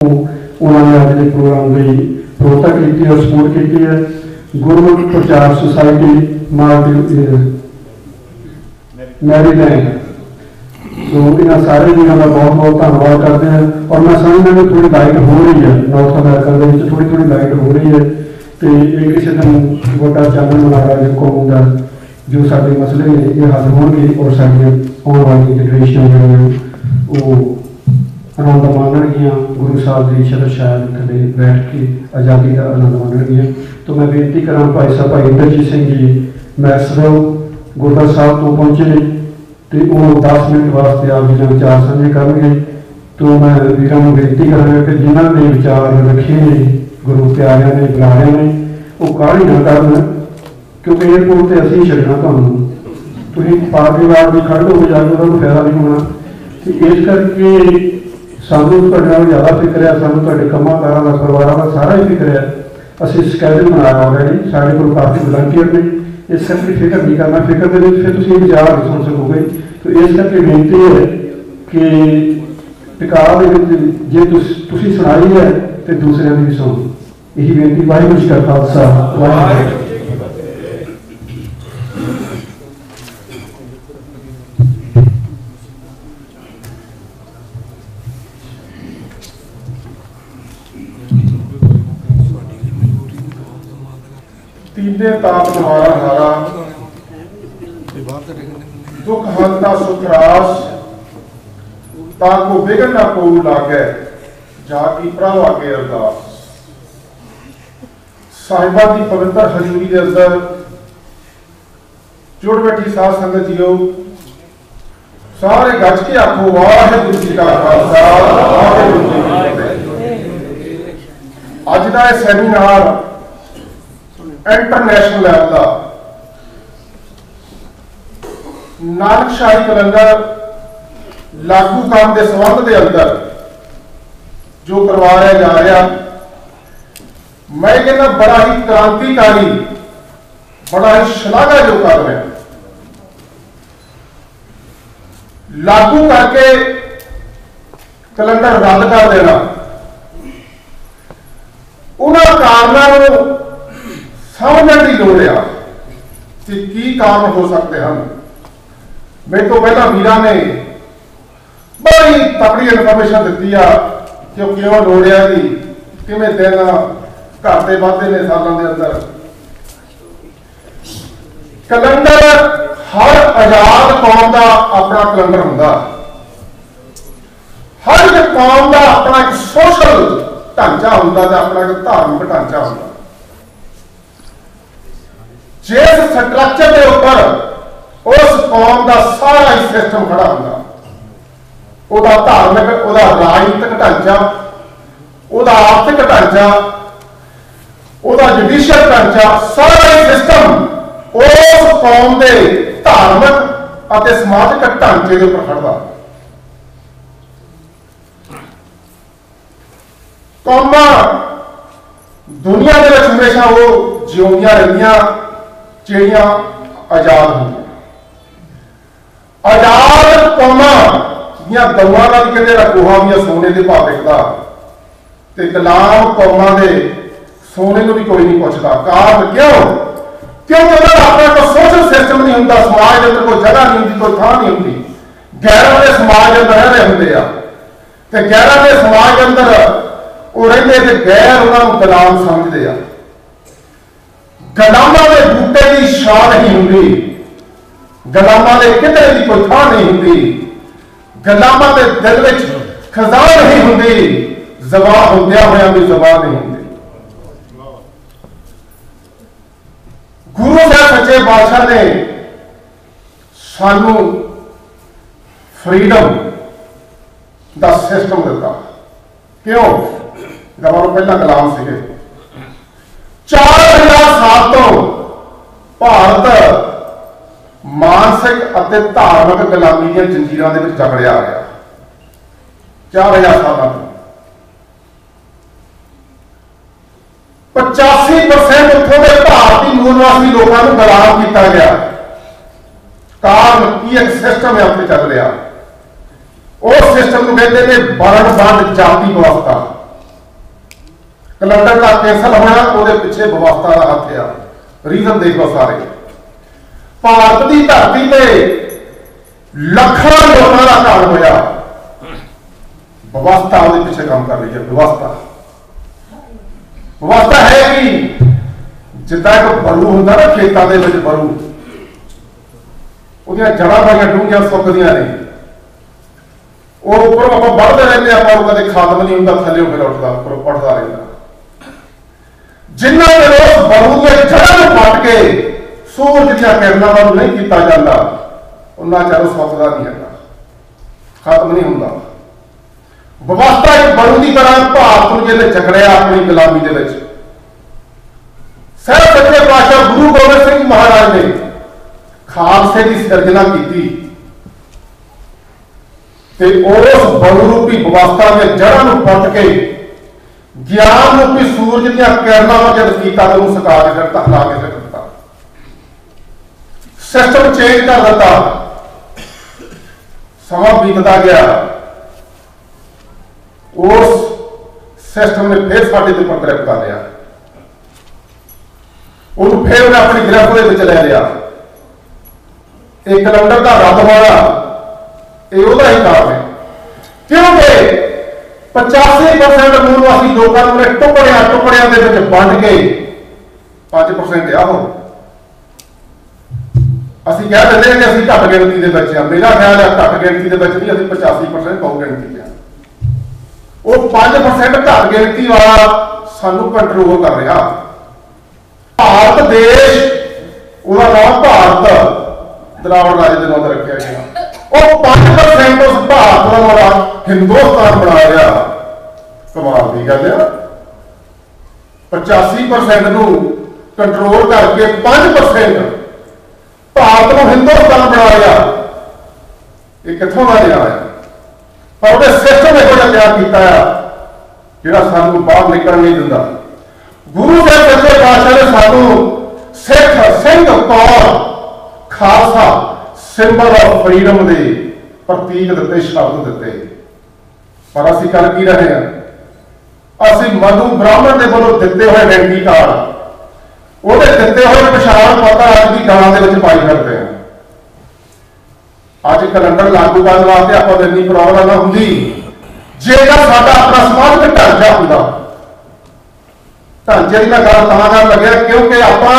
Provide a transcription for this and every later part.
उन्होंने अज के प्रोग्राम की प्रवता की और सपोर्ट की है। गुरमुख प्रचार सोसाइटी मैरीलैंड, तो इन्होंने सारे वीरों का बहुत बहुत धन्यवाद करते हैं। और मैं समझदा भी थोड़ी लाइट हो रही है, नॉर्थ अमेरिका के थोड़ी थोड़ी लाइट हो रही है। तो ये किसी दिन वड्डा चानन बनाएगा जो कौम का जो सारे मसले ने ये हल होंगे और साढ़े आने वाली जनरेशन जो वो आनंद मानगियाँ गुरु साहब की शरत शायद थले बैठ के आज़ादी का आनंद मानगियाँ। तो मैं बेनती करा भाई साहब भाई इंद्रजीत सिंह जी मैसरो गुरद्वारा साहब तो पहुँचे तो वो 10 मिनट वास्ते आप जी विचार साझे करेंगे। तो मैं वीरों को बेनती करा कि जिन्होंने विचार रखे ने गुरु प्यारिया ने बुलाया ने वो काहली ना करन, क्योंकि एयरपोर्ट से असीं छड्डना तुहानूं पार्टीवार भी खड़ हो जाएगा तो फायदा नहीं होना। इस करके सानू तुहाडे नाल ज़्यादा फिक्र है, सानू तुहाडे कामां कारां दा परिवारां दा सारा ही फिक्र है। असीं स्कैड्यूल बनाया ऑलरेडी, साढ़े कोल काफ़ी वलंटियर ने, इस करके फिक्र नहीं करना। फिक्र के विच फिर तुसीं विचार नहीं सुन सकोगे। तो इस करके बेनती है कि टिका जे तुसीं सुनाई है तो दूसरिਆਂ ਦੀ भी सुनो। यही बेनती। वाहिगुरू जी का खालसा वाहिगुरू। तीने ताप तुम्हारा हारा, दुख हंता सुख रास, ताको बिगड़ ना को लागे, जाकी प्रभ आगे अरदास। साहिबा की पवित्र हजूरी के अंदर जुड़ बैठी साध संगत जीओ, सारे गज के आखो वाहिगुरू जी का खालसा वाहिगुरू जी की फतेह। अज का यह सैमीनार इंटरनेशनल लैवल का नानकशाही कलंदर लागू काम के संबंध के अंदर जो करवाया जा रहा, मैं कहना बड़ा ही क्रांतिकारी, बड़ा ही शलाघायोग कार्य है। लागू करके कलंदर रद्द कर देना, उन्होंने कारणों समझने की लोड़ है कि की कारण हो सकते हैं। मेरे तो पहला वीरा ने बड़ी तगड़ी इन्फॉर्मेशन दी है कि क्यों लोड़िया की किमें दिन घर के वादे ने सालों के अंदर। कलंदर हर आजाद कौम का अपना कलंदर होंगे, हर एक कौम का अपना एक सोशल ढांचा होंगे, अपना एक धार्मिक ढांचा होंगे। जिस स्ट्रक्चर के ऊपर उस कौम का सारा ही सिस्टम खड़ा होगा, उहदा धार्मिक, उहदा राजनीतिक ढांचा, उहदा आर्थिक ढांचा, उहदा जुडिशियल ढांचा, सारा ही सिस्टम उस कौम के धार्मिक और समाजिक ढांचे के उपर खड़दा। कौमां दुनिया के हमेशा वो जिउंदियां रहियां ਜਿਹੜੀਆਂ आजाद होंगे। आजाद कौमां ਦੀਆਂ ਦਵਾਂ ਨਾਲ ਕਹਿੰਦੇ ਰਕੂਹਾ ਵੀ सोने के भाव विकदा, ते गुलाम कौमां दे सोने को भी कोई नहीं पूछता। कारण क्यों? क्योंकि उन्होंने अपना कोई सोशल सिस्टम नहीं होंगे, समाज के अंदर कोई जगह नहीं होंगी, कोई थां नहीं होंगी। गैरों के समाज के अंदर रह रहे होंगे, गैरों के समाज के अंदर वो रहते थे, गैर उन्होंने गुलाम समझते हैं। गुलामां के बूटे की छां नहीं होंगी, गुलामां के किधरे की कोई थां नहीं होंगी, गुलामां के दिल में खजा नहीं होंगी, ज़बान होंदियां होया भी ज़बान नहीं होंगी। गुरु साहब सच्चे बादशाह ने सानू फ्रीडम का सिस्टम दिता। क्यों? जब हम पहला गुलाम से 4000 साल तो भारत मानसिक और धार्मिक गुलामी दी जंजीरां दे विच जकड़िया आ रहा। 4000 साल 85% उत्थों के भारतीय मूल निवासी लोगों को गुलाम किया गया। कारण की एक सिस्टम है अपने चल रहा, उस सिस्टम को कहते हैं वर्ण बंद जाति व्यवस्था। कलंडर का कैंसल होना ਉਹਦੇ ਪਿੱਛੇ ਵਿਵਸਥਾ ਦਾ ਹੱਥ ਆ। रीजन देख लो सारे, भारत की धरती पे ਲੱਖਾਂ लोगों का घाट होया, व्यवस्था ਉਹਦੇ ਪਿੱਛੇ काम कर रही है। व्यवस्था है कि जिद्दां एक बरू ਹੁੰਦਾ ना खेतों के ਵਿੱਚ बरू, ਉਹਦੀਆਂ ਜੜਾਂ ਬੜੀਆਂ ਡੂੰਘੀਆਂ ਸੁੱਕਦੀਆਂ ਨੇ, ਉਹ ਉੱਪਰ ਆਪਾਂ ਵੱਢਦੇ ਰਹਿੰਦੇ ਆਪਾਂ, ਉਹ ਕਦੇ ਖਾਤਮ ਨਹੀਂ ਹੁੰਦਾ, ਥੱਲੇ ਫਿਰ ਉੱਠਦਾ ਰਹਿੰਦਾ। ਜਿਨ੍ਹਾਂ ਦੇ ਉਸ ਬਰੂ ਦੇ ਜੜ੍ਹਾਂ ਨੂੰ ਪੱਟ ਕੇ ਸੂਰਜ ਦੀਆਂ ਕਿਰਨਾਂ ਵੱਲ ਨਹੀਂ ਕੀਤਾ ਜਾਂਦਾ, ਉਹਨਾਂ ਚਿਰ ਸੁੱਕਦਾ ਨਹੀਂ ਹੈਗਾ, ਖਤਮ ਨਹੀਂ ਹੁੰਦਾ। ਵਿਵਸਥਾ ਇੱਕ ਬਰੂ ਦੀ ਤਰ੍ਹਾਂ ਭਾਰਤ ਨੂੰ ਜਿਹਨੇ ਜਕੜਿਆ ਆਪਣੀ ਗੁਲਾਮੀ ਦੇ ਵਿੱਚ। ਸਹਿਬ ਸੱਚੇ ਪਾਤਸ਼ਾਹ ਗੁਰੂ ਗੋਬਿੰਦ ਸਿੰਘ ਮਹਾਰਾਜ ਨੇ ਖਾਲਸੇ ਦੀ ਸਿਰਜਣਾ ਕੀਤੀ ਤੇ ਉਸ ਬਰੂ ਰੂਪੀ ਵਿਵਸਥਾ ਦੇ ਜੜ੍ਹਾਂ ਨੂੰ ਪੱਟ ਕੇ ਗਿਆਨ ਰੂਪੀ ਸੂਰਜ ਦੀਆਂ ਕਿਰਨਾਂ ਨੂੰ ਜਦ ਕੀਤਾ ਤਾਂ ਉਹਨੂੰ ਸੁਕਾ ਕੇ ਦਿੱਤਾ, ਹਿਲਾ ਕੇ ਦਿੱਤਾ, ਸਿਸਟਮ ਚੇਂਜ ਕਰ ਦਿੱਤਾ। ਸਮਾਂ ਬੀਤਦਾ ਗਿਆ, ਉਸ ਸਿਸਟਮ ਨੇ ਫਿਰ ਸਾਡੇ ਤੇ ਗ੍ਰਿਫਤ ਕਰ ਲਿਆ, ਉਹਨੂੰ ਫਿਰ ਉਹਨੇ ਆਪਣੀ ਗ੍ਰਿਫਤ ਦੇ ਵਿੱਚ ਲੈ ਲਿਆ। ਇਹ ਕੈਲੰਡਰ ਦਾ ਰੱਦ ਹੋਣਾ ਇਹ ਉਹਦਾ ਹੀ ਕਾਰਨ ਹੈ, ਕਿਉਂਕਿ 85% ਮੂਲ ਨਿਵਾਸੀ ਲੋਕਾਂ ਨੂੰ ਟੁਕੜਿਆਂ ਦੇ ਵਿੱਚ ਵੰਡ ਕੇ 5% ਆ ਹੋ। ਅਸੀਂ ਕਹਿ ਦਿੰਦੇ ਹਾਂ ਕਿ ਅਸੀਂ ਘੱਟ ਗਿਣਤੀ ਦੇ ਵਿੱਚ ਆ, ਮੇਰਾ ਖਿਆਲ ਹੈ ਘੱਟ ਗਿਣਤੀ ਦੇ ਵਿੱਚ ਨਹੀਂ, ਅਸੀਂ 85% ਬਹੁ ਗਿਣਤੀ ਆ। ਉਹ 5% ਘੱਟ ਗਿਣਤੀ ਵਾਲਾ ਸਾਨੂੰ ਕੰਟਰੋਲ ਕਰ ਰਿਹਾ। ਭਾਰਤ ਦੇਸ਼, ਉਹਦਾ ਨਾਮ ਭਾਰਤ ਦਰਾਵੜ ਰਾਜ ਦੇ ਨਾਮ ਤੇ ਰੱਖਿਆ ਗਿਆ, ਉਹ 5% ਉਸ ਭਾਰਤ ਦਾ ਹਿੰਦੁਸਤਾਨ ਬਣਾ ਰਿਹਾ। ਕਮਾਲ ਦੀ ਗੱਲ ਆ, 85% ਨੂੰ ਕੰਟਰੋਲ ਕਰਕੇ 5% ਭਾਰਤ ਨੂੰ ਹਿੰਦੁਸਤਾਨ ਬਣਾ ਰਿਹਾ। ਇਹ ਕਿੱਥੋਂ ਦਾ ਲਿਆ ਹੈ? ਪਰ ਉਹਦੇ ਸਿਸਟਮ ਇਹੋ ਜਿਹਾ ਤਿਆਰ ਕੀਤਾ ਆ ਜਿਹੜਾ ਸਾਨੂੰ ਬਾਹਰ ਨਿਕਲਣ ਨਹੀਂ ਦਿੰਦਾ। ਗੁਰੂ ਸਾਹਿਬ ਸੱਚੇ ਪਾਤਸ਼ਾਹ ਨੇ ਸਾਨੂੰ Singh, Kaur, Khalsa symbol of freedom ਦੇ ਪ੍ਰਤੀਕ ਦਿੱਤੇ, ਸ਼ਬਦ ਦਿੱਤੇ, ਪਰ ਅਸੀਂ ਕਰ ਕੀ ਰਹੇ ਹਾਂ? ਅਸੀਂ ਮਨੂ ਬ੍ਰਾਹਮਣ ਦੇ ਵੱਲੋਂ ਦਿੱਤੇ ਹੋਏ ਆਇਡੈਂਟੀ ਕਾਰਡ, ਉਹਦੇ ਦਿੱਤੇ ਹੋਏ ਪਛਾਣ ਪਤਾ ਅੱਜ ਦੀ ਗਾਂ ਦੇ ਵਿੱਚ ਪਾਈ ਫਿਰਦੇ ਹਾਂ। ਅੱਜ ਕੈਲੰਡਰ ਲਾਗੂ ਕਰਨ ਵਾਸਤੇ ਆਪਾਂ ਨੂੰ ਇੰਨੀ ਪ੍ਰੋਬਲਮ ਨਾ ਹੁੰਦੀ ਜੇਕਰ ਸਾਡਾ ਆਪਣਾ ਸਮਾਜਿਕ ਢਾਂਚਾ ਹੁੰਦਾ। ਢਾਂਚੇ ਦੀ ਮੈਂ ਗੱਲ ਤਾਂ ਕਰਨ ਲੱਗਿਆ ਕਿਉਂਕਿ ਆਪਾਂ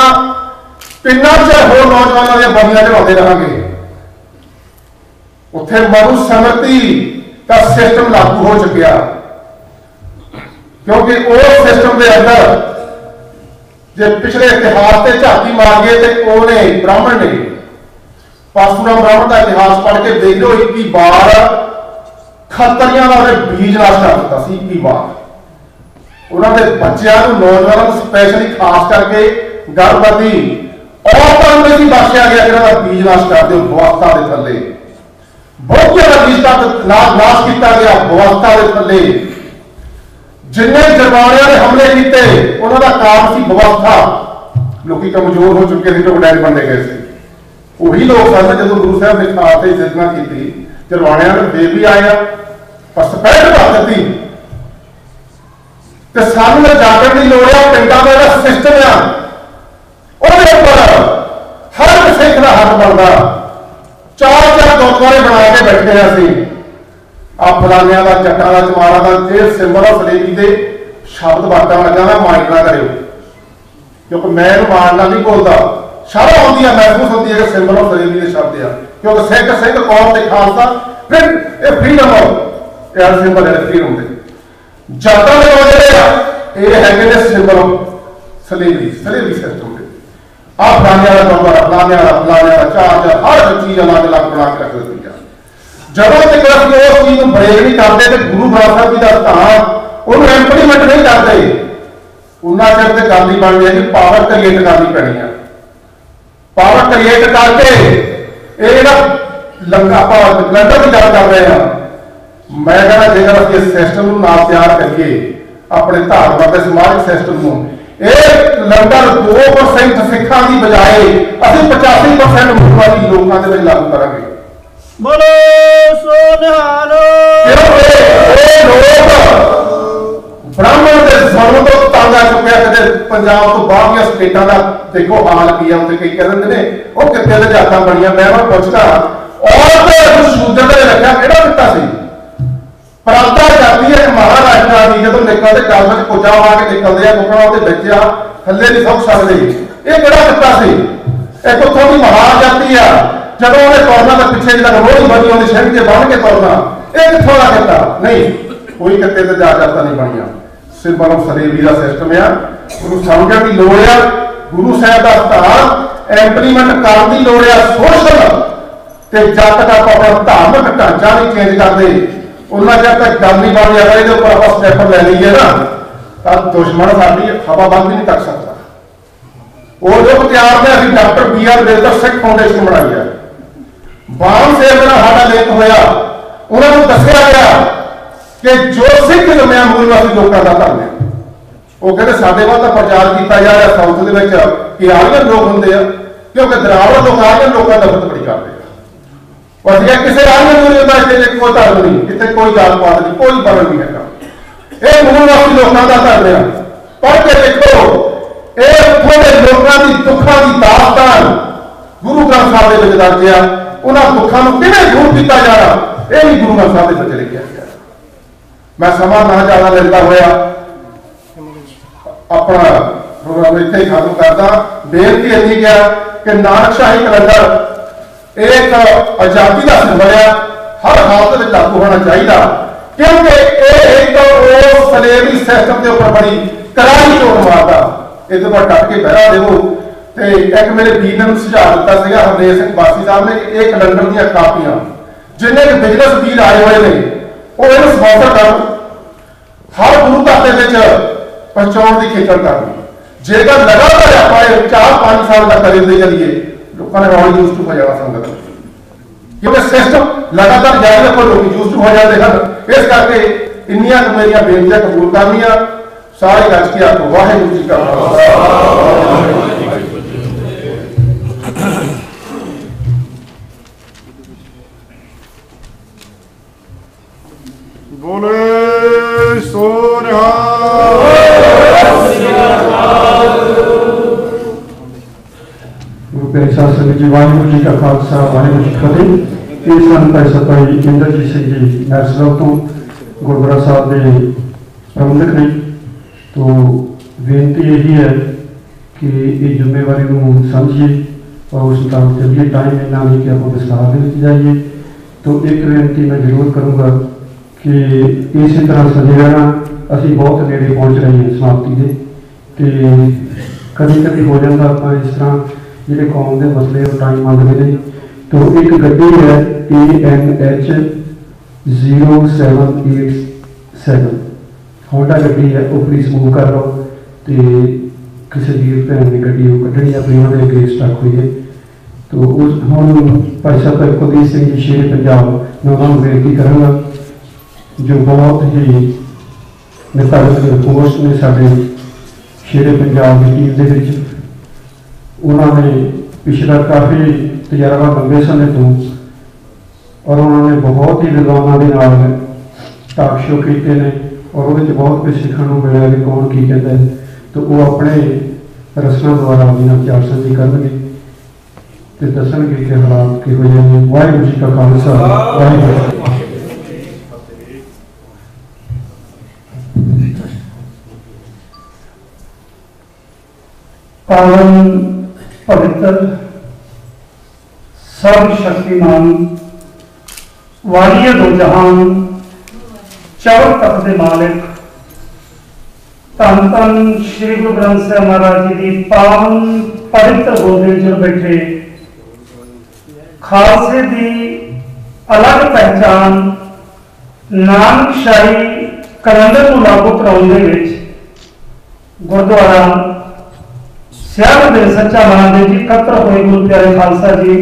ਕਿੰਨਾ ਚਿਰ ਹੋਰ ਨੌਜਵਾਨਾਂ ਦੀਆਂ ਬਲੀਆਂ ਚੜਾਉਂਦੇ ਰਹਾਂਗੇ। ਉੱਥੇ ਮਨੂ ਸਮਿਤੀ ਦਾ ਸਿਸਟਮ ਲਾਗੂ ਹੋ ਚੁੱਕਿਆ, ਕਿਉਂਕਿ ਉਹ ਸਿਸਟਮ ਦੇ ਅੰਦਰ ਜੇ ਪਿਛਲੇ ਇਤਿਹਾਸ ਤੇ ਝਾਤੀ ਮਾਰ ਗਏ ਤੇ ਉਹਨੇ ਬ੍ਰਾਹਮਣ ਨੇ ਪਰਸ਼ੂਰਾਮ ਬ੍ਰਾਹਮਣ ਦਾ ਇਤਿਹਾਸ ਪੜ੍ਹ ਕੇ ਦੇਖ ਲਓ, 21 ਵਾਰ ਖੱਤਰੀਆਂ ਦਾ ਉਹਨੇ ਬੀਜ ਨਾਸ਼ ਕਰ ਦਿੱਤਾ ਸੀ। 21 ਵਾਰ ਉਹਨਾਂ ਦੇ ਬੱਚਿਆਂ ਨੂੰ, ਨੌਜਵਾਨਾਂ ਨੂੰ ਸਪੈਸ਼ਲੀ ਖਾਸ ਕਰਕੇ ਗਰਭਵਤੀ ਔਰਤਾਂ ਨੂੰ ਵੀ ਬਖਸ਼ਿਆ ਗਿਆ ਜਿਹੜਾ ਦਾ ਬੀਜ ਨਾਸ਼ ਕਰਦੇ ਵਿਵਸਥਾ ਦੇ ਥੱਲੇ। ਬਹੁਤ ਜ਼ਿਆਦਾ ਬੀਜ ਨਾਸ਼ ਕੀਤਾ ਗਿਆ ਵਿਵਸਥਾ ਦੇ ਥੱਲੇ। ਜਿੰਨੇ ਜਰਮਾਨਿਆਂ ਨੇ ਹਮਲੇ ਕੀਤੇ ਉਹਨਾਂ ਦਾ ਕਾਰਨ ਸੀ ਵਿਵਸਥਾ। ਲੋਕੀ ਕਮਜ਼ੋਰ ਹੋ ਚੁੱਕੇ ਸੀ, ਟੁਕੜੇ ਬਣਦੇ ਗਏ ਸੀ। ਉਹੀ ਲੋਕ ਸਨ ਜਦੋਂ ਗੁਰੂ ਸਾਹਿਬ ਨੇ ਖਾਲਸੇ ਦੀ ਸਿਰਜਣਾ ਕੀਤੀ, ਜਰਮਾਨਿਆਂ ਨੇ ਫੇਰ ਵੀ ਆਏ ਆ, ਪਰ ਸਪੈਸ਼ਲ ਕਰ ਦਿੱਤੀ। ਤੇ ਸਾਨੂੰ ਜਾਗਣ ਦੀ ਲੋੜ ਆ। ਪਿੰਡਾਂ ਦਾ ਜਿਹੜਾ ਸਿਸਟਮ ਆ ਉਹਦੇ ਉੱਪਰ ਹਰ ਸਿੱਖ ਦਾ ਹੱਕ ਬਣਦਾ। 4 ਗੁਰਦੁਆਰੇ ਬਣਾ ਕੇ ਬੈਠੇ ਆ ਅਸੀਂ, ਆ ਫਲਾਨਿਆਂ ਦਾ, ਚੱਟਾਂ ਦਾ, ਚਮਾਰਾਂ ਦਾ, ਇਹ ਸਿੰਬਲ ਆਫ ਸਲੇਵਰੀ ਦੇ ਸ਼ਬਦ ਵਰਤਣ ਲੱਗਾ ਮੈਂ ਮਾਈਂਡ ਨਾ ਕਰਿਓ, ਕਿਉਂਕਿ ਮੈਂ ਇਹਨੂੰ ਮਾਰਨਾ ਨਹੀਂ ਬੋਲਦਾ। ਸ਼ਰਮ ਆਉਂਦੀ ਆ, ਮਹਿਸੂਸ ਹੁੰਦੀ ਹੈ ਕਿ ਸਿੰਬਲ ਆਫ ਸਲੇਵਰੀ ਦੇ ਸ਼ਬਦ ਆ, ਕਿਉਂਕਿ ਸਿੰਘ ਕੌਮ ਤੇ ਖਾਲਸਾ ਫਿਰ ਇਹ ਫਰੀडम ਇਹ ਸਿੰਬਲ ਹੈ ਫਰੀडम ਦੇ। ਜਾਤਾਂ ਦੇ ਲੋਕ ਜਿਹੜੇ ਆ ਇਹ ਹੈਗੇ ਨੇ ਸਿੰਬਲ ਆਫ ਸਲੇਵਰੀ ਸਿਸਟਮ ਦੇ। ਆ ਫਲਾਨਿਆਂ ਦਾ ਗੁਰਦੁਆਰਾ, ਫਲਾਨਿਆਂ ਦਾ, ਚਾਰ ਹਰ ਚੀਜ਼ ਅਲੱਗ ਬਣਾ ਕੇ ਰੱਖ ਦਿੱਤੀ ਆ। ਜਦੋਂ ਤੱਕ ਅਸੀਂ ਉਸ ਚੀਜ਼ ਨੂੰ ਬ੍ਰੇਕ ਨਹੀਂ ਕਰਦੇ ਤੇ ਗੁਰੂ ਗ੍ਰੰਥ ਸਾਹਿਬ ਜੀ ਦਾ ਸਥਾਨ ਉਹਨੂੰ ਇੰਪਲੀਮੈਂਟ ਨਹੀਂ ਕਰਦੇ, ਉਹਨਾਂ ਚਿਰ ਤੇ ਗੱਲ ਹੀ ਬਣਦੀ ਹੈ ਕਿ ਪਾਵਰ ਕ੍ਰੀਏਟ ਕਰਨੀ ਪੈਣੀ ਆ। ਪਾਵਰ ਕ੍ਰੀਏਟ ਕਰਕੇ ਇਹ ਜਿਹੜਾ ਲੰਗਾ ਆਪਾਂ ਲੰਡਰ ਦੀ ਗੱਲ ਕਰ ਰਹੇ ਹਾਂ, ਮੈਂ ਕਹਿੰਦਾ ਜੇਕਰ ਅਸੀਂ ਇਸ ਸਿਸਟਮ ਨੂੰ ਨਾ ਤਿਆਰ ਕਰੀਏ, ਆਪਣੇ ਧਾਰਮਿਕ ਤੇ ਸਮਾਜਿਕ ਸਿਸਟਮ ਨੂੰ, ਇਹ ਲੰਡਰ 2% ਸਿੱਖਾਂ ਦੀ ਬਜਾਏ ਅਸੀਂ 85% ਮੁਸਲਮਾਨੀ ਲੋਕਾਂ ਦੇ ਵਿੱਚ ਲਾਗੂ ਕਰਾਂਗੇ। ਬੋਲੋ ਸੋ ਨਿਹਾਲ। ਇਹ ਲੋਕ ਬ੍ਰਾਹਮਣ ਦੇ ਜ਼ੁਲਮ ਤੋਂ तंग आ चुके कदे पंजाब तो बाहर स्टेटा का देखो हाल की है उत्थे कई कह दिंदे ने वो कित्ते दे जातां बणियां मैं पुछदा औरत शूदर ने रखा किहड़ा किता सी प्रांता जाती है महाराष्ट्र की जो निकलते गल में पुजा वा के निकलते हैं कुकड़ा वो बच्चे थले नहीं सुख सकते ये किहड़ा किता सी एक उत्थों की महान जाति है जब उन्हें तुरना तो पिछले जो रोज बनी उन्हें शहर के बन के तुरना ये कितों का किता नहीं कोई किते ते जाता नहीं बनिया सिर्फ बनो सलेबी का सिस्टम है गुरु समझण की लोड़ है गुरु साहब का सिद्धांत इंप्लीमेंट करने की लोड़ है सोशल ते जब तक आप अपना धार्मिक ढांचा नहीं चेंज करते उन्ना जब तक गल नहीं बन जाता ये ऊपर आप स्टैप ले लीजिए ना तो दुश्मन साड़ी हवा बंद ही नहीं कर सकता वो जो तैयार ने अभी doctor B R Ambedkar Sikh foundation बनाई है बाम से साडा लिंक होया उन्होंने दसिया गया कि जो सिख जमया मूलवासी लोगों का धर्म है वो कहते साडे वाल प्रचार किया जा रहा साउथ के आर्यन लोग होंगे क्योंकि द्रावड़ लोग आर्यन लोगों का नफरत बड़ी करते हैं और किसी आर्यन नहीं होता इतने कोई धर्म नहीं इतने कोई जात पात नहीं कोई वर्ण नहीं है ये मूलवासी लोगों का धर्म है पढ़ के देखो ये थोड़े लोगों की दुखों की दास्तान गुरु ग्रंथ साहब के दर्ज है उन्होंने दुखों को किवें दूर किया जाना यह भी गुरु ग्रंथ साहब के लिखा गया मैं समा ना ज्यादा लेता हुआ अपना प्रोग्राम इतने ही खत्म करता बेनती इन्नी क्या कि नानकशाही कलंदर एक आजादी का सिंबल है हर हालत में लागू होना चाहिए क्योंकि एक सलेबी सिस्टम के उपर बड़ी करारी चोट मारता ये पर डट के पहरा देवो तो एक मेरे वीर ने सुझाव दिता हरदेव सिंह बासी साहब ने एक कलंडर दी कापियां जिन्हें बिजनेस वीर आए हुए ने वो इन स्पॉन्सर कर हर गुरु घर के पहुंचाने की खेचल करनी जेकर लगातार आप 4-5 साल तक करेंगे चलिए लोगों ने और यूज टू हो जाएगा संगत क्योंकि सिस्टम लगातार जारी रखो लोग यूज टू हो जाते हैं इस करके इन्नियां मेरिया बेनतियां कबूल करनिया सारी गज की आपको वाहिगुरू जी का बोले सोनिहा संगत जी वाहिगुरू जी का खालसा वाहिगुरू जी फतेह ये सन भाई सताई इंद्रजीत सिंह जी नैसराव तो गुरुद्वारा साहब के प्रबंधक ने तो बेनती यही है कि ये जिम्मेवारी को समझिए और उस मुताबिक चलिए टाइम इन्ना नहीं कि आप विस्तार में जाइए तो एक बेनती मैं जरूर करूँगा कि इसी तरह सजे रहना असी बहुत नेड़े पहुँच रहे हैं समाप्ति के कभी कभी हो जाता आप इस तरह ਜਿਹੜੇ कौम के मसले टाइम मंगते हैं तो एक गड्डी है ANH 0787 होंडा गड्डी है वो प्लीज मूव कर लो तो किसी वीर भैन ने गड्डी कढ़नी अपनी उन्होंने अगे स्टक हुई है तो उस हम भाई साहब कुलदीप सिंह जी शेर पंजाब मैं उन्होंने बेनती करूँगा जो बहुत ही निर्धारित पोस्ट ने साढ़े शेर पंजाब की टीम के उन्होंने पिछला काफ़ी तजर्बा लंबे समय तो और उन्होंने बहुत ही विद्वानों के नाल टॉक शो किए हैं और वो बहुत कुछ सीखने को मिला कि कौन की कहता है तो वो अपने रसना द्वारा अपनी विचार साझी करेंगे तो दसणगे कि हालात किहो जिहे ने वाहिगुरू जी का खालसा वाहिगुरू पावन पवित्र सर्वशक्तिमान वारिय दो जहान चौर तख्त दे मालिक धन धन श्री गुरु ग्रंथ साहिब महाराज जी की पावन पवित्र गोदे च बैठे खालसे की अलग पहचान नानकशाही कलंदर को लागू कराने गुरुद्वारा सियाल दे सच्चा महादेव जी कत्र हुए गुरु प्यारे खालसा जी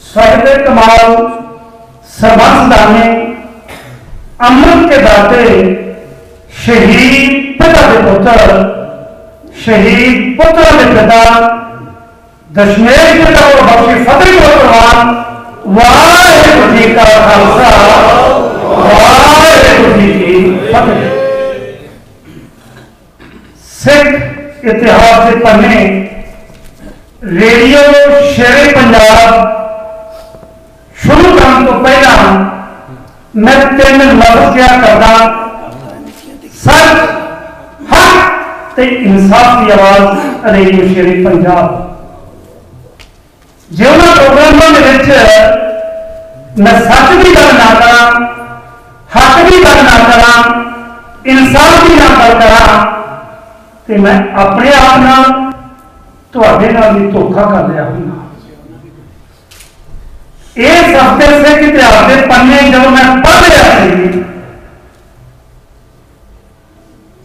साहित्य कमाल सरबंस दाने अमृत के दाते शहीद पिता के पुत्र शहीद पुत्र के पिता दशमेश पिता को बख्शी फतेह को प्रवान वाहिगुरू जी का खालसा वाहिगुरू जी की फतेह। सिख इतिहास के पन्ने रेडियो शेरे पंजाब शुरू करने तो पहला मैं 3 लफ्ज क्या करता, सच, हक ते इंसाफ की आवाज रेडियो शेरे पंजाब। जो प्रोग्रामों मैं सच की गल ना करा, हक की गल ना करा, इंसाफ की ना गल करा, तो मैं अपने आप नाल तुहाडे नाल भी धोखा कर लिया हूं। इस हफ्ते से इतिहास के पन्ने जब मैं पढ़ रहा थी,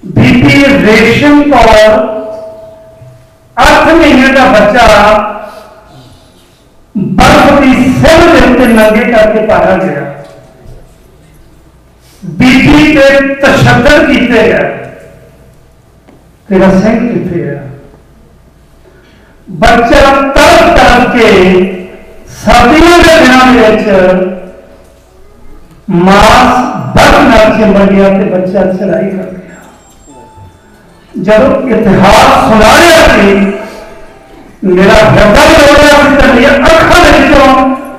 बीबी रेशम कौर 8 महीने का बच्चा बर्फ की सिर के उत्ते नंगे करके पाया गया, बीबी के तशद्दुद किए गए, तेरा सिंह किथे है? बच्चा तड़प तड़प के सर्दियों के दिनों मांस बर्फ नाल चिंबड़ गया तो बच्चा चढ़ाई कर गया। जब इतिहास सुना रहा थी, मेरा हृदय रो रहा था, मेरी अखा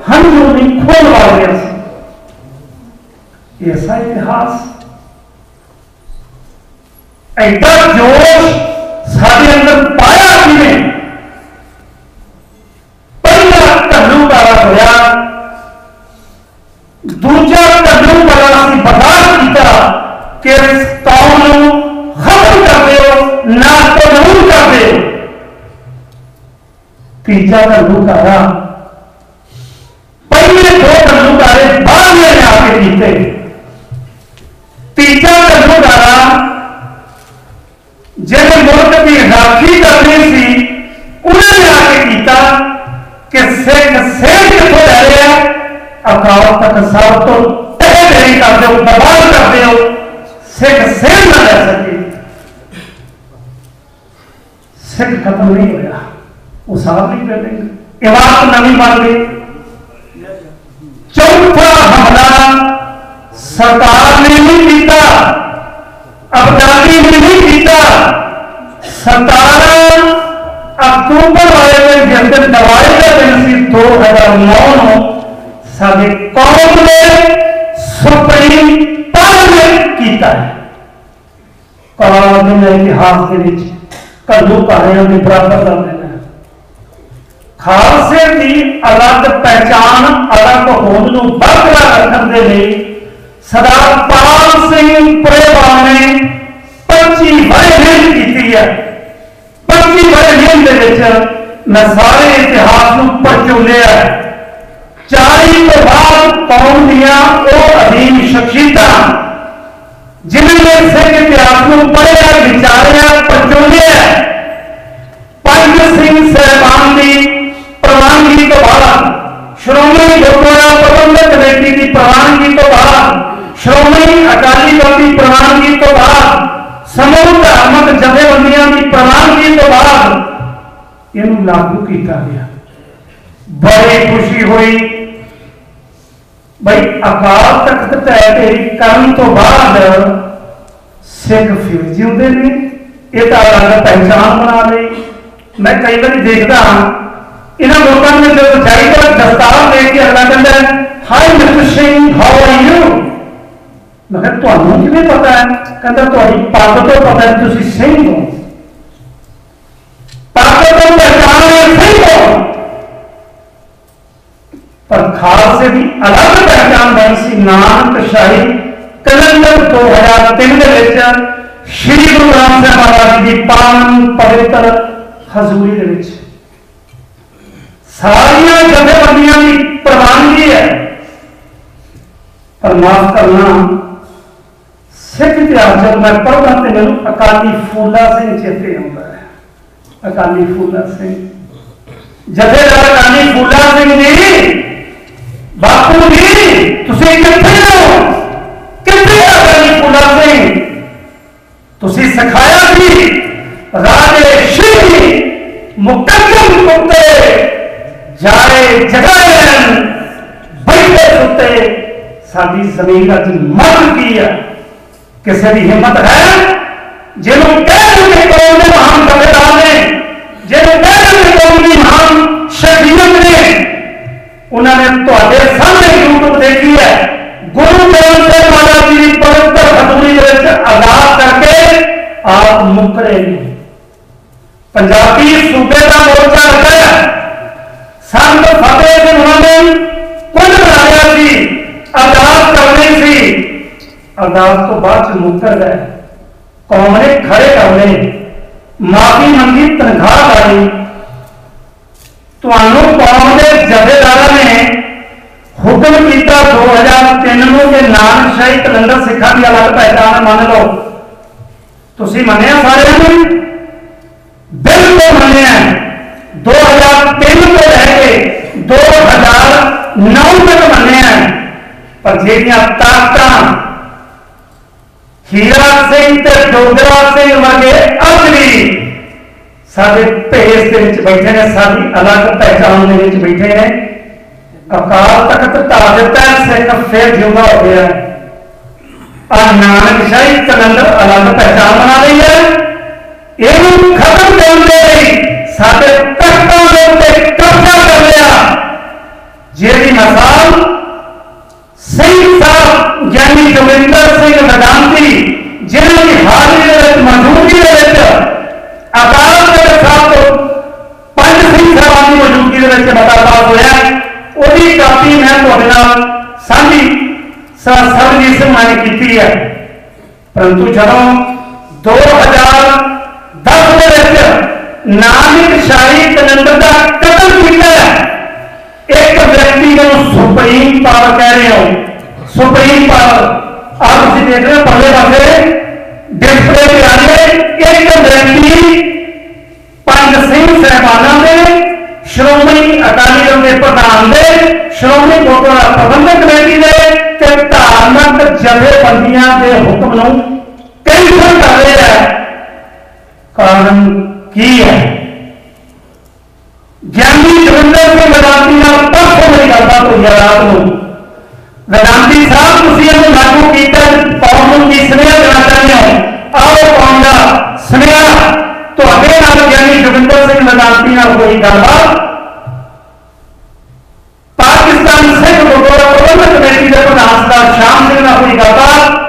हंझू नहीं खोल पा रहा था। ऐसा इतिहास, ऐसा जोश साढ़े अंदर पाया किने? पहला घल्लूकारा होया, दूजा घल्लूकारा असीं बर्दाश्त किया कि इस कौम नूं खत्म कर दो, ना कानून कर दो। तीजा घल्लूकारा, पहले 2 घल्लूकारे बाहर ले आके कीते, तीजा घल्लूकारा जिन्हें मुल्क की राखी करनी सी उन्होंने आके किया कि सिख सेठ कितों ले रहे हैं, अकाल तक सब तो तहदेरी कर दो, बर्बाद कर दो, सिख सेठ ना ले सके। सिख खत्म नहीं होया, वो साफ नहीं कर देंगे, इमारत नवी बन गई। चौथा हमला सरकार ने नहीं किया, अफगानी ने नहीं किया। 17 अक्टूबर वाले जिस दिन दवाई का दिन सी 2009 साडे कौम ने सुप्रीम पार्लियामेंट किया है। कौम ने इतिहास के घल्लूकारियों के बराबर कर देना। खालसे की अलग पहचान, अलग होंद नूं बरकरार रखने के लिए सरदार पाल सिंह पुरेवाल ने 25 वर्ष की है। 25 वर्ष मैं सारे इतिहास को परचोलिया। 40 तो बाद कौम दियां वो अधीन शख्सियत जिन्होंने सिख इतिहास को पढ़िया, विचारिया, परचोलिया। पंज सिंह साहबान की प्रवानगी तो बाद, श्रोमणी गुरुद्वारा प्रबंधक कमेटी की प्रवानगी तो बाद, श्रोमणी अकाली दल की प्रवानगी तो बाद, समूह धार्मिक जथेबंदियों की प्रवानगी तो बाद इन्हें लागू किया गया। बड़ी खुशी हुई भाई, अकाल तख्त ढह करने तो बाद सिख फिर जिंदे ने, ये तो अलग पहचान बना ली। मैं कई बार देखता इन्होंने लोगों ने जब जाइए दस्तार लेके अगला कहता, hi mister Singh, how are you? मैं कहता किमें पता है? कहता पग तो पता है तुम सिंह हो, पग तो पहचान सिंह हो। पर खालसे की अलग पहचान बनी सी नानक शाही कैलेंडर 2003 के श्री गुरु ग्रंथ साहिब महाराज की पावन पवित्र हजूरी के सारिया जथेबंदियों की प्रवानगी है। पर माफ करना, सिख इतिहास जब मैं पढ़ता तो मैं अकाली फूला सिंह चेते आता है। अकाली फूला सिंह जथेदार अकाली फूला सिंह जी, बापू जी तुसी किथे हो? किथे अकाली फूला सिंह? तुसी सिखाया सी राजे सिंह मुकद्दम कुत्ते जाए जगाए बैठे सुते, साडी जमीन अज मर की है। किसी की हिम्मत है ਜਿਹਨੂੰ ਕਹਿੰਦੇ ਕਿ ਕੌਮ ਦੇ ਮਹਾਨ ਕਬੀਲਾਰ ਨੇ, ਜਿਹਨੂੰ ਕਹਿੰਦੇ ਕਿ ਕੌਮ ਦੀ ਮਹਾਨ ਸ਼ਖਸੀਅਤ ਨੇ, ਉਹਨਾਂ ਨੇ ਤੁਹਾਡੇ ਸਾਹਮਣੇ YouTube ਦੇਖੀ ਹੈ। ਗੁਰੂ ਗ੍ਰੰਥ ਸਾਹਿਬ ਮਹਾਰਾਜ ਜੀ ਦੀ ਪਵਿੱਤਰ ਹਜ਼ੂਰੀ ਦੇ ਵਿੱਚ ਅਰਦਾਸ ਕਰਕੇ ਆਪ ਮੁੱਕਰੇ ਨੇ। ਪੰਜਾਬੀ ਸੂਬੇ ਦਾ ਮੋਰਚਾ ਰੱਖਿਆ, ਸੰਤ ਫਤਿਹ ਸਿੰਘ ਉਹਨਾਂ ਨੇ ਕੁੱਲ ਬਣਾਇਆ ਸੀ, ਅਰਦਾਸ ਕਰਨੀ ਸੀ, ਅਰਦਾਸ ਤੋਂ ਬਾਅਦ ਚ ਮੁੱਕਰ ਗਏ। ਕੌਮ ਨੇ ਖੜੇ ਕਰਨੇ, ਮਾਫੀ ਮੰਗੀ, ਤਨਖਾਹ ਲਾਈ। ਤੁਹਾਨੂੰ ਕੌਮ ਦੇ ਜਥੇਦਾਰਾਂ ਨੇ ਹੁਕਮ ਕੀਤਾ 2003 ਨੂੰ ਕਿ ਨਾਨਕਸ਼ਾਹੀ ਕੈਲੰਡਰ ਸਿੱਖਾਂ ਦੀ ਅਲੱਗ ਪਹਿਚਾਣ ਮੰਨ ਲਓ। ਤੁਸੀਂ ਮੰਨਿਆ ਸਾਰਿਆਂ ਨੇ? ਬਿਲਕੁਲ ਮੰਨਿਆ। 2003 ਤੋਂ ਲੈ ਕੇ 2009 ਤੱਕ ਮੰਨਿਆ। ਪਰ ਜਿਹੜੀਆਂ ਤਾਕਤਾਂ ਹੀਰਾ ਸਿੰਘ ਤੇ ਡੋਗਰਾ ਸਿੰਘ ਵਰਗੇ ਅੱਜ ਵੀ ਸਾਡੇ ਭੇਸ ਦੇ ਵਿੱਚ ਬੈਠੇ ਨੇ, ਸਾਡੀ ਅਲੱਗ ਪਹਿਚਾਣ ਦੇ ਵਿੱਚ ਬੈਠੇ ਨੇ। ਅਕਾਲ ਤਖਤ ਢਾਹ ਦਿੱਤਾ, ਸਿੱਖ ਫਿਰ ਜਿਉਂਦਾ ਹੋ ਗਿਆ। ਆ ਨਾਨਕਸ਼ਾਹੀ ਕੈਲੰਡਰ ਅਲੱਗ ਪਹਿਚਾਣ ਬਣਾ ਲਈ ਹੈ। ਇਹਨੂੰ ਖਤਮ ਕਰਨ ਦੇ ਲਈ ਸਾਡੇ ਤਖਤਾਂ ਦੇ ਉੱਤੇ ਕਬਜ਼ਾ ਕਰ ਲਿਆ, ਜਿਹਦੀ ਮਿਸਾਲ ਸਿੰਘ ਸਾਹਿਬ ਗਿਆਨੀ ਜੋਗਿੰਦਰ ਸਿੰਘ ਵੈਦਾਂਤੀ, ਜਿਨ੍ਹਾਂ ਦੀ ਹਾਜ਼ਰੀ ਦੇ ਵਿੱਚ, ਮੌਜੂਦਗੀ ਦੇ ਵਿੱਚ ਅਕਾਲ ਤਖਤ ਸਾਹਿਬ ਤੋਂ 5 ਸਿੰਘ ਸਾਹਿਬਾਨ ਦੀ ਮੌਜੂਦਗੀ ਦੇ ਵਿੱਚ ਮਤਾ ਪਾਸ ਹੋਇਆ। ਉਹਦੀ ਕਾਪੀ ਮੈਂ ਤੁਹਾਡੇ ਨਾਲ ਸਾਂਝੀ ਸਰਬਜੀਤ ਸਿੰਘ ਮਾਨ ਕੀਤੀ ਹੈ। ਪਰੰਤੂ ਜਦੋਂ 2010 ਦੇ ਵਿੱਚ ਨਾਨਕਸ਼ਾਹੀ ਕੈਲੰਡਰ ਦਾ ਕਤਲ ਕੀਤਾ, ਇੱਕ ਵਿਅਕਤੀ ਨੂੰ ਸੁਪਰੀਮ ਪਾਵਰ ਕਹਿ ਰਹੇ ਹੋ, ਸੁਪਰੀਮ ਪਾਵਰ। ਆਪ ਤੁਸੀਂ ਦੇਖ ਰਹੇ ਹੋ ਪਰਲੇ ਪਾਸੇ ਡਿਸਪਲੇ ਤੇ ਆ ਰਿਹਾ, ਇੱਕ ਵਿਅਕਤੀ 5 ਸਿੰਘ ਸਾਹਿਬਾਨਾਂ ਦੇ, ਸ਼੍ਰੋਮਣੀ ਅਕਾਲੀ ਦਲ ਦੇ ਪ੍ਰਧਾਨ ਦੇ, ਸ਼੍ਰੋਮਣੀ ਗੁਰਦੁਆਰਾ ਪ੍ਰਬੰਧਕ ਕਮੇਟੀ ਦੇ ਤੇ ਧਾਰਮਿਕ ਜਥੇਬੰਦੀਆਂ ਦੇ ਹੁਕਮ ਨੂੰ ਕੈਂਸਲ ਕਰ ਰਿਹਾ ਹੈ। ਕਾਰਨ ਕੀ ਹੈ? ਗਿਆਨੀ ਜੋਗਿੰਦਰ ਸਿੰਘ ਵੈਦਾਂਤੀ ਨਾਲ ਪਰਸੋਂ ਮੇਰੀ ਗੱਲਬਾਤ ਹੋਈ ਹੈ ਰਾਤ ਨੂੰ। ਵੈਦਾਂਤੀ ਸਾਹਿਬ, ਤੁਸੀਂ ਇਹਨੂੰ ਲਾਗੂ ਕੀਤਾ, ਕੌਮ ਨੂੰ ਕੀ ਸੁਨੇਹਾ ਦੇਣਾ ਚਾਹੁੰਦੇ ਹੋ? ਆਓ ਕੌਮ ਦਾ ਸੁਨੇਹਾ। ਤੁਹਾਡੇ ਨਾਲ ਗਿਆਨੀ ਜੋਗਿੰਦਰ ਸਿੰਘ ਵੈਦਾਂਤੀ ਨਾਲ ਹੋਈ ਗੱਲਬਾਤ, ਪਾਕਿਸਤਾਨ ਸਿੱਖ ਗੁਰਦੁਆਰਾ ਪ੍ਰਬੰਧਕ ਕਮੇਟੀ ਦੇ ਪ੍ਰਧਾਨ ਸਰਦਾਰ ਸ਼ਾਮ ਸਿੰਘ ਨਾਲ ਹੋਈ ਗੱਲਬਾਤ।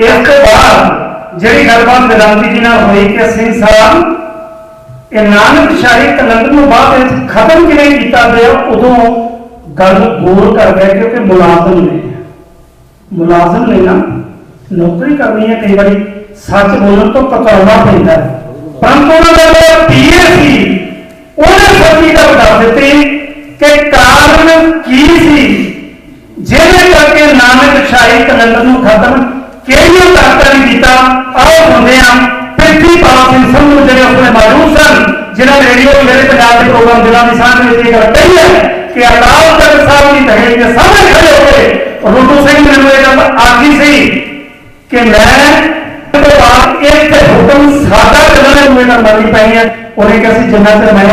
ਇਸ ਤੋਂ ਬਾਅਦ ਜਿਹੜੀ ਗੱਲਬਾਤ ਵੈਦਾਂਤੀ ਜੀ ਨਾਲ ਹੋਈ ਕਿ ਸਿੰਘ ਸਾਹਿਬ ਇਹ ਨਾਨਕਸ਼ਾਹੀ ਕੈਲੰਡਰ ਨੂੰ ਬਾਅਦ ਵਿੱਚ ਖਤਮ ਕਿਵੇਂ ਕੀਤਾ ਗਿਆ, ਉਦੋਂ ਗੱਲ ਗੌਰ ਕਰ ਗਏ ਕਿਉਂਕਿ ਮੁਲਾਜ਼ਮ ਨੇ ਨਾ ਨੌਕਰੀ ਕਰਨੀ ਹੈ, ਕਈ ਵਾਰੀ ਸੱਚ ਬੋਲਣ ਤੋਂ ਕਤਰਾਉਣਾ ਪੈਂਦਾ ਹੈ। ਪਰੰਤੂ ਉਹਨਾਂ ਦਾ ਜਿਹੜਾ ਪੀਏ ਸੀ ਉਹਨੇ ਸੱਚੀ ਗੱਲ ਦੱਸ ਦਿੱਤੀ ਕਿ ਕਾਰਨ ਕੀ ਸੀ ਜਿਹਦੇ ਕਰਕੇ ਨਾਨਕਸ਼ਾਹੀ ਕੈਲੰਡਰ ਨੂੰ ਖਤਮ ਕਿਹੜੀਆਂ ਤਾਕਤਾਂ ਨੇ ਕੀਤਾ। ਆਓ ਸੁਣਦੇ ਹਾਂ के प्रोग्राम दिलों की सांझ में ये गल कही है कि अकाल तख्त साहब की तहरीर के सामने खड़े होकर रुतु सिंह ने मुझे गल आखी सी कि मैं एक हुक्म सादा चलने मुझे गल मरनी पई है। उन्हें कहा जिन्ना चर मैं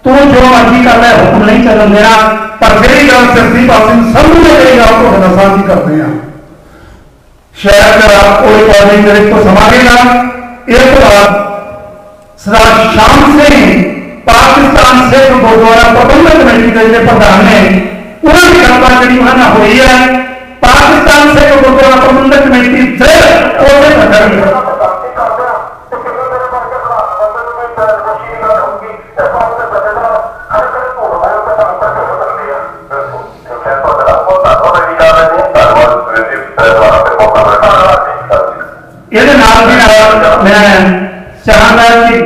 तू जो मर्जी कर ले हुक्म नहीं चलन देना, पर जी गल सिरसी पास समझने गई गल तो साझी करते हैं। शायद कोई कॉलेज मेरे को समझेगा। एक बार सरदार श्याम सिंह पाकिस्तान सिख गुरुद्वारा प्रबंधक कमेटी के प्रधान ने उन्होंने गलबात जी उन्होंने हुई है पाकिस्तान सिख गुरुद्वारा प्रबंधक कमेटी मैं चाहूंगा कि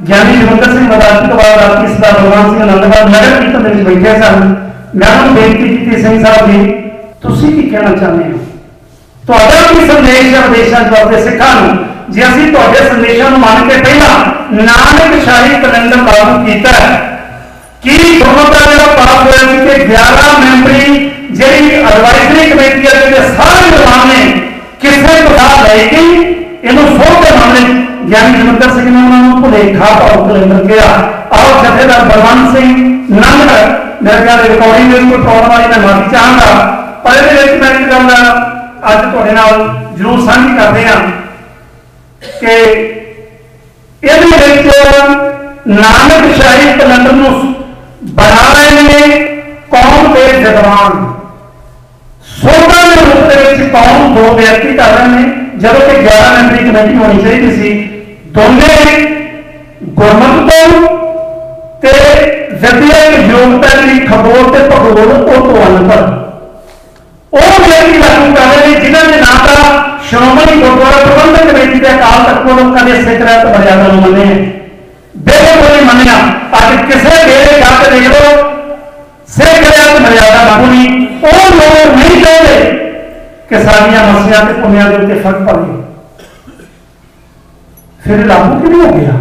ज्ञानी जमंदर सिंह मदासी तो बाद रात सरदार भगवान सिंह आनंदबाद नगर कीर्तन में बैठे सन। मैं उन्होंने बेनती की सिंह साहब जी तुसी की कहना चाहते हो ਤੁਹਾਡਾ ਕੀ ਸੰਦੇਸ਼ ਹੈ ਵਿਦੇਸ਼ਾਂ ਚ ਵਸਦੇ ਸਿੱਖਾਂ ਨੂੰ ਜੇ ਅਸੀਂ ਤੁਹਾਡੇ ਸੰਦੇਸ਼ਾਂ ਨੂੰ ਮੰਨ ਕੇ ਪਹਿਲਾਂ ਨਾਨਕ ਸ਼ਾਹੀ ਕੈਲੰਡਰ ਲਾਗੂ ਕੀਤਾ ਕੀ ਗੁਰਮਤਿ ਜਿਹੜਾ ਪਾਸ ਹੋਇਆ ਸੀ ਕਿ 11 ਮੈਂਬਰੀ ਜਿਹੜੀ ਐਡਵਾਈਜ਼ਰੀ ਕਮੇਟੀ ਹੈ ਜਿਹਦੇ ਸਾਰੇ ਵਿਦਵਾਨ ਨੇ ਕਿਸੇ ਪ੍ਰਕਾਰ ਲੈ ਕੇ ਇਹਨੂੰ ਸੋਧ ਦੇ ਮਾਮਲੇ ਗਿਆਨੀ ਜਮੰਦਰ ਸਿੰਘ ਨੇ ਉਹਨਾਂ ਨੂੰ ਭੁਲੇਖਾ ਭਾਵ ਕੈਲੰਡਰ ਕਿਹਾ। ਆਓ ਜਥੇਦਾਰ ਬਲਵੰਤ ਸਿੰਘ ਨੰਦ ਮੇਰੇ ਖਿਆਲ ਰਿਕਾਰਡਿੰਗ ਵਿੱਚ ਕੋਈ ਪ੍ਰੋਬਲਮ ਆਈ ਮੈਂ ਮਾਫੀ ਚਾਹਾਂਗਾ, ਪਰ ਇਹਦੇ ਵਿੱਚ ਮੈਂ ਇੱਕ ਗੱਲ ਅੱਜ ਤੁਹਾਡੇ ਨਾਲ ਜ਼ਰੂਰ ਸਾਂਝੀ ਕਰਦੇ ਹਾਂ ਕਿ ਇਹਦੇ ਵਿੱਚ ਨਾਨਕ ਸ਼ਾਹੀ ਕੈਲੰਡਰ ਨੂੰ ਬਣਾ ਰਹੇ ਨੇ ਕੌਮ ਦੇ ਵਿਦਵਾਨ ਸੋਧਾਂ ਦੇ ਰੂਪ ਦੇ ਵਿੱਚ ਕੌਮ ਦੋ ਵਿਅਕਤੀ ਕਰ ਰਹੇ ਨੇ, ਜਦੋਂ ਕਿ 11 ਮੈਂਬਰੀ ਕਮੇਟੀ ਹੋਣੀ ਚਾਹੀਦੀ ਸੀ। ਦੋਨੇ ਗੁਰਮਤਿ ਤੋਂ ਤੇ ਵਿਦਿਅਕ ਯੋਗਤਾ ਦੀ ਖਗੋਲ ਤੇ ਭੂਗੋਲ ਉਹ ਤੋਂ ਅਨਪੜ੍ਹ ਉਹ ਵਿਅਕਤੀ ਲਾਗੂ ਕਰ ਰਹੇ ਨੇ ਜਿਨ੍ਹਾਂ ਨੇ ਨਾ ਤਾਂ ਸ਼੍ਰੋਮਣੀ ਗੁਰਦੁਆਰਾ ਪ੍ਰਬੰਧਕ ਕਮੇਟੀ ਦੇ ਅਕਾਲ ਤਖਤ ਕੋਲੋਂ ਕਦੇ ਸਿੱਖ ਰਹਿਤ ਮਰਿਆਦਾ ਨੂੰ ਮੰਨੇ ਬਿਲਕੁਲ ਨਹੀਂ ਮੰਨਿਆ। ਅੱਜ ਕਿਸੇ ਵੇਲੇ ਜਾ ਕੇ ਦੇਖ ਲਓ ਸਿੱਖ ਰਹਿਤ ਮਰਿਆਦਾ ਲਾਗੂ ਨਹੀਂ। ਉਹ ਲੋਕ ਨਹੀਂ ਚਾਹੁੰਦੇ ਕਿ ਸਾਡੀਆਂ ਮਸੀਆਂ ਤੇ ਪੁੰਨਿਆਂ ਦੇ ਉੱਤੇ ਫਰਕ ਪਵੇ। ਫਿਰ ਲਾਗੂ ਕਿਵੇਂ ਹੋ ਗਿਆ?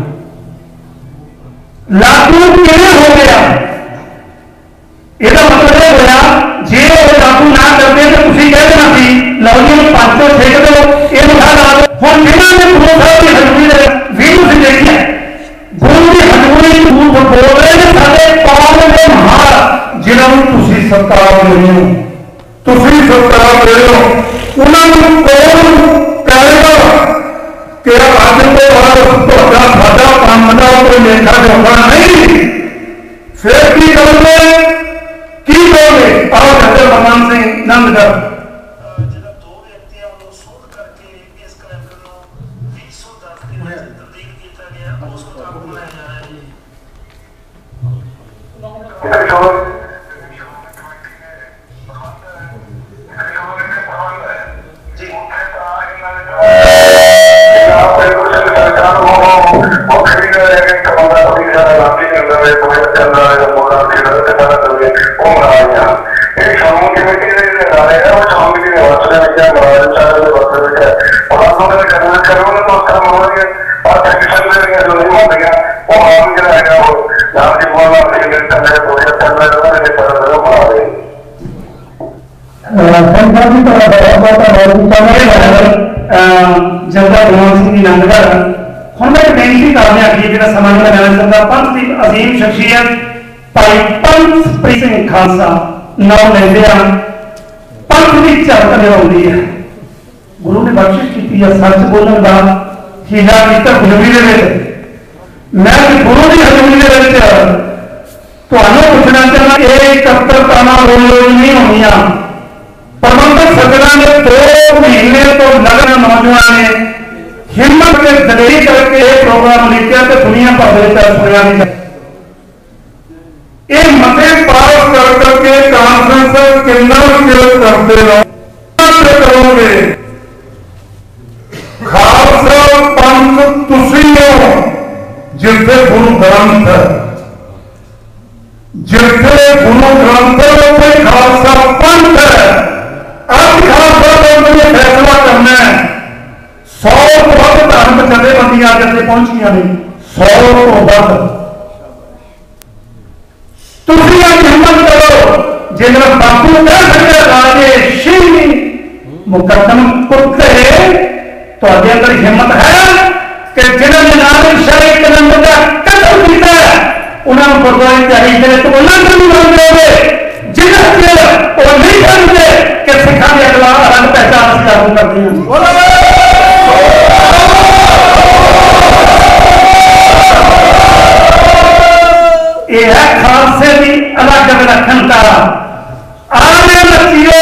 ਲਾਗੂ ਕਿਵੇਂ ਹੋ ਗਿਆ? ਇਹਦਾ ਮਤਲਬ ਇਹ ਹੋਇਆ ਜੇ ਉਹ ਲਾਗੂ ਨਾ ਕਰਦੇ ਤਾਂ ਤੁਸੀਂ ਕਹਿ ਦੇਣਾ ਸੀ ਲਓ ਜੀ ਨੂੰ 500 ਛੇਕ ਦਿਓ ਇਹਨੂੰ ਖਾ ਲਾ ਦਿਓ। ਹੁਣ ਜਿਹਨਾਂ ਨੇ ਗੁਰੂ ਸਾਹਿਬ ਦੀ ਹਜ਼ੂਰੀ ਦੇ ਵੀ ਤੁਸੀਂ ਦੇਖਿਆ ਗੁਰੂ ਦੀ ਹਜ਼ੂਰੀ ਨੂੰ ਬੋਲ ਰਹੇ ਨੇ ਸਾਡੇ ਕੌਮ ਦੇ ਮਹਾਨ ਜਿਹਨਾਂ ਨੂੰ ਤੁਸੀਂ ਸਤਿਕਾਰ ਦੇ ਰਹੇ ਹੋ, ਤੁਸੀਂ ਸਤਿਕਾਰ ਦੇ ਰਹੇ ਹੋ ਉਹਨਾਂ ਨੂੰ ਕੌਣ ਕਹੇਗਾ ਕਿ ਅੱਜ ਤੋਂ ਬਾਅਦ ਤੁਹਾਡਾ ਸਾਡਾ ਕੰਮ ਦਾ ਕੋਈ ਲੇਖਾ ਜੋਖਾ ਨਹੀਂ। ਫਿਰ ਕੀ ਕਰੋਗੇ ਕੀ ਕਹੋਗੇ? ਆਓ ਜਥੇਦਾਰ ਬਲਵੰਤ ਸਿੰਘ ਨੰਦਗੜ੍ਹ ਜਿਹੜਾ ਦੋ ਵਿਅਕਤੀਆਂ ਵੱਲੋਂ ਸੋਧ ਕਰਕੇ ਇਸ ਕੈਲੰਡਰ ਨੂੰ 2010 ਦੇ ਵਿੱਚ ਤਬਦੀਲ ਕੀਤਾ ਗਿਆ ਉਸ ਮੁਤਾਬਕ ਬਣਾਇਆ ਜਾ ਰਿਹਾ ਹੈ। ਜਥੇਦਾਰ ਬਲਵੰਤ ਸਿੰਘ ਜੀ ਨੰਦਗੜ੍ਹ ਹੁਣ ਮੈਂ ਬੇਨਤੀ ਕਰਦਾ ਕਿ ਜਿਹੜਾ ਸਮਾਜ ਦਾ ਮੈਨੇਜਰ ਦਾ ਪੰਥ ਦੀ ਅਜ਼ੀਮ ਸ਼ਖਸੀਅਤ ਭਾਈ ਪੰਥ ਪ੍ਰੀਤ ਸਿੰਘ ਖਾਲਸਾ ਨਾਮ ਲੈਂਦੇ ਆ ਪੰਥ ਦੀ ਝਲਕ ਨਿਭਾਉਂਦੀ ਹੈ। ਗੁਰੂ ਨੇ ਬਖਸ਼ਿਸ਼ ਕੀਤੀ ਹੈ ਸੱਚ ਬੋਲਣ ਦਾ ਹੀਰਾ ਕੀਤਾ ਹਜ਼ੂਰੀ ਦੇ ਵਿੱਚ। ਮੈਂ ਗੁਰੂ ਦੀ ਹਜ਼ੂਰੀ ਦੇ ਵਿੱਚ ਤੁਹਾਨੂੰ ਪੁੱਛਣਾ ਚਾਹੁੰਦਾ ਇਹ ਇਕੱਤਰਤਾਵਾਂ ਰੋਜ਼ ਨਹੀਂ ਹੋਣੀਆਂ। ਪ੍ਰਬੰਧਕ ਸੱਜਣਾਂ ਨੇ 2 ਮਹੀਨੇ ਤੋਂ ਲਗਨ ਨੌਜਵਾਨਾਂ ਨੇ ਹਿੰਮਤ ਤੇ ਦਲੇਰੀ ਕਰਕੇ ਇਹ ਪ੍ਰੋਗਰਾਮ ਲਿਖਿਆ ਤੇ ਦੁਨੀਆ ਭਰ ਦੇ ਵਿੱਚ ਸੁਣਿਆ ਨਹੀਂ। ਇਹ ਮਤੇ ਪਾਸ ਕਰ ਕਰਕੇ ਕਾਨਫਰੰਸ ਕਿੰਨਾ ਵਿਰੋਧ ਕਰਦੇ ਰਹੋਗੇ। ਖਾਲਸਾ ਪੰਥ ਤੁਸੀਂ ਹੋ ਜਿੱਥੇ ਗੁਰੂ ਗ੍ਰੰਥ ਜਿੱਥੇ ਗੁਰੂ ਗ੍ਰੰਥ ਉੱਥੇ ਖਾਲਸਾ ਪੰਥ ਹੈ। ਅੱਜ ਖਾਲਸਾ ਪੰਥ ਨੇ ਫੈਸਲਾ ਕਰਨਾ ਹੈ। 100 ਤੋਂ ਵੱਧ ਧਾਰਮਿਕ ਜਥੇਬੰਦੀਆਂ ਅੱਜ ਇੱਥੇ ਪਹੁੰਚੀਆਂ ਨੇ 100 ਤੋਂ ਵੱਧ। तुसी आज हिम्मत करो जिन्हें बापू कह सकते राजे शिव मुकदम कुत्ते तो अंदर हिम्मत है कि जिन्हें नानक शाही कलंदर का कतल किया उन्होंने गुरुद्वारे त्यागी करे तो उन्होंने भी मानते हुए जिन्हें वो नहीं जानते कि सिखा के अगला अलग पहचान से लागू कर दी ये है खालसे की अलग विलक्षणता आने लचिए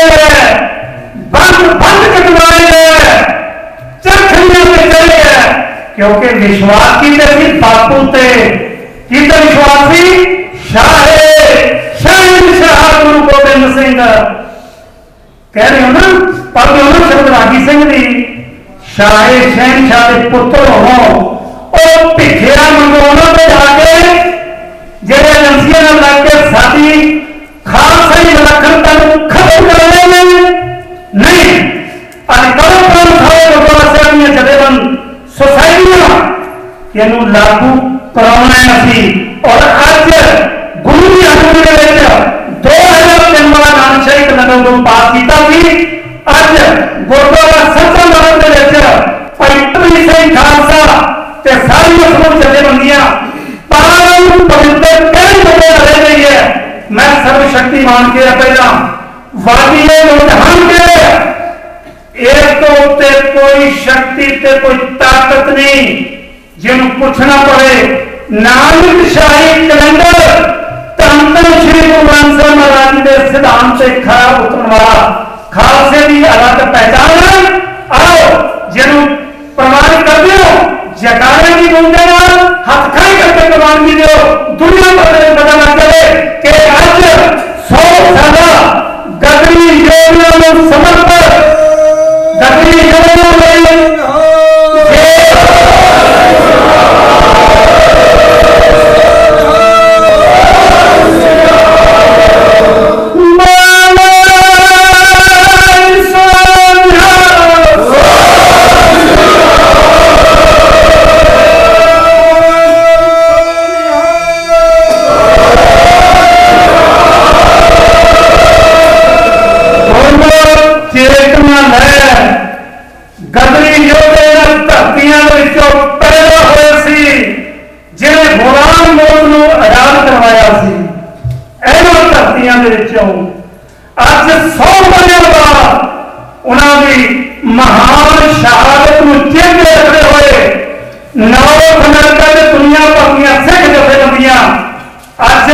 बंद बंद कटवाए चखने पे चले क्योंकि विश्वास की थी बापू ते की तो विश्वासी शाह गुरु गोबिंद सिंह कह रहे हो ना पढ़ रहे हो ना शब्द रागी सिंह जी शाहे शहनशाह के पुत्र हो और भिखिया मंगवाना पे जाके जेडे एजेंसियां लग के साडी खालसा की विलक्षणता खत्म कर रहे नहीं अधिकार सारे गुरुद्वारा साहब ने जथेबंद सोसाइटियां इनू लागू कराना असी और अज गुरु की हजूरी के 2003 वाला नानक शाही कलंदर को पास किया अज गुरुद्वारा सच्चा मरद के भाई कबीर सिंह खालसा ते सारी समूह जथेबंदियां पवित्र कई बड़े रह गई है मैं सर्वशक्तिमान के पहला वादिये लुधियान के एक तो उत्ते कोई शक्ति ते कोई ताकत नहीं जिन्हों पूछना पड़े नानक शाही कलंदर धन धन श्री गुरु ग्रंथ साहिब महाराज के सिद्धांत से खरा उतरने वाला खालसे की अलग पहचान आओ जिन्हों प्रमाणित कर दो जयकारे की गुंजाइश हाथ खड़े करके प्रवानगी दो दुनिया भर में पता लग जाए कि आज 100 साल गगरी योजना में समर्पण गगरी योजना में आज 100 बने बाद उन्होंने महान शहादत को चेते रखते हुए नॉर्थ अमेरिका के दुनिया भर की सिख जथेबंदियां आज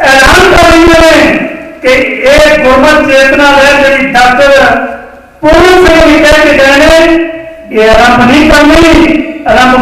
ऐलान कर रही हैं कि एक गुरमत चेतना है जी डॉक्टर पूर्ण सिंह भी कह के गए ये आरंभ नहीं करनी आरंभ